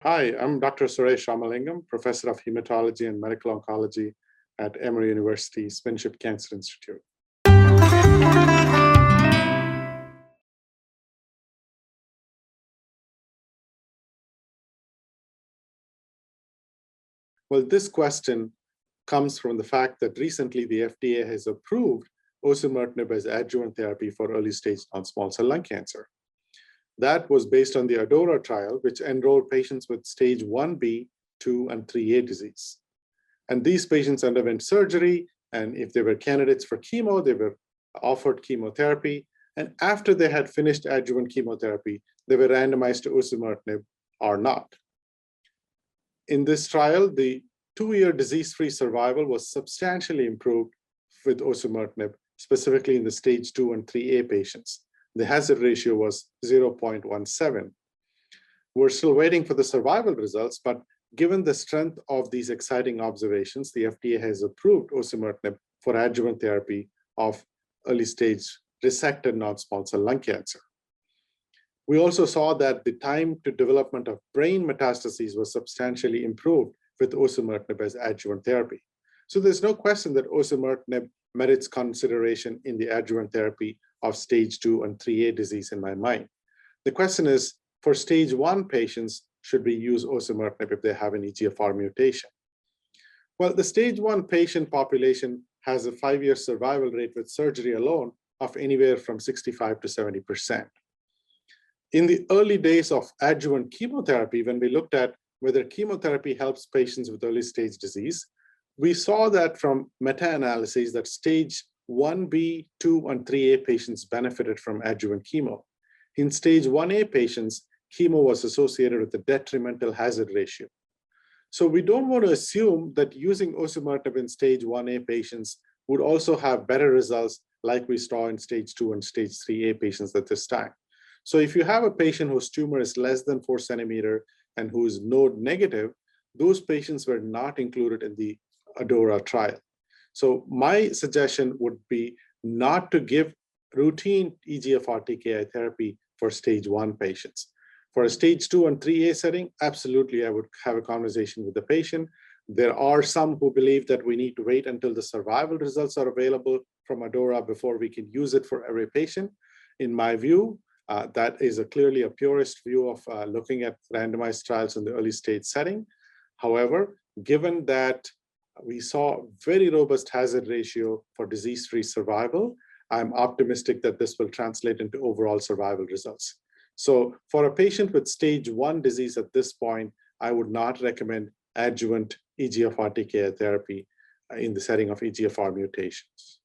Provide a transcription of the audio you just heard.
Hi, I'm Dr. Suresh Ramalingam, Professor of Hematology and Medical Oncology at Emory University Spinship Cancer Institute. Well, this question comes from the fact that recently the FDA has approved osimertinib as adjuvant therapy for early-stage non-small cell lung cancer. That was based on the ADAURA trial, which enrolled patients with stage 1B, 2, and 3A disease. And these patients underwent surgery, and if they were candidates for chemo, they were offered chemotherapy. And after they had finished adjuvant chemotherapy, they were randomized to osimertinib or not. In this trial, the 2-year disease-free survival was substantially improved with osimertinib, specifically in the stage 2 and 3A patients. The hazard ratio was 0.17. We're still waiting for the survival results, but given the strength of these exciting observations, the FDA has approved osimertinib for adjuvant therapy of early-stage resected non-small cell lung cancer. We also saw that the time to development of brain metastases was substantially improved with osimertinib as adjuvant therapy. So there's no question that osimertinib merits consideration in the adjuvant therapy of stage 2 and 3A disease in my mind. The question is, for stage 1 patients, should we use osimertinib if they have an EGFR mutation? Well, the stage 1 patient population has a 5-year survival rate with surgery alone of anywhere from 65 to 70%. In the early days of adjuvant chemotherapy, when we looked at whether chemotherapy helps patients with early stage disease, we saw that from meta-analyses that stage 1B, 2, and 3A patients benefited from adjuvant chemo. In stage 1A patients, chemo was associated with a detrimental hazard ratio. So we don't want to assume that using osimertinib in stage 1A patients would also have better results like we saw in stage 2 and stage 3A patients at this time. So if you have a patient whose tumor is less than 4 centimeters and who is node negative, those patients were not included in the ADAURA trial. So my suggestion would be not to give routine EGFR TKI therapy for stage 1 patients. For a stage 2 and 3A setting, absolutely, I would have a conversation with the patient. There are some who believe that we need to wait until the survival results are available from ADAURA before we can use it for every patient. In my view, that is clearly a purist view of looking at randomized trials in the early stage setting. However, given that we saw very robust hazard ratio for disease-free survival, I'm optimistic that this will translate into overall survival results. So for a patient with stage 1 disease at this point, I would not recommend adjuvant EGFR TKI therapy in the setting of EGFR mutations.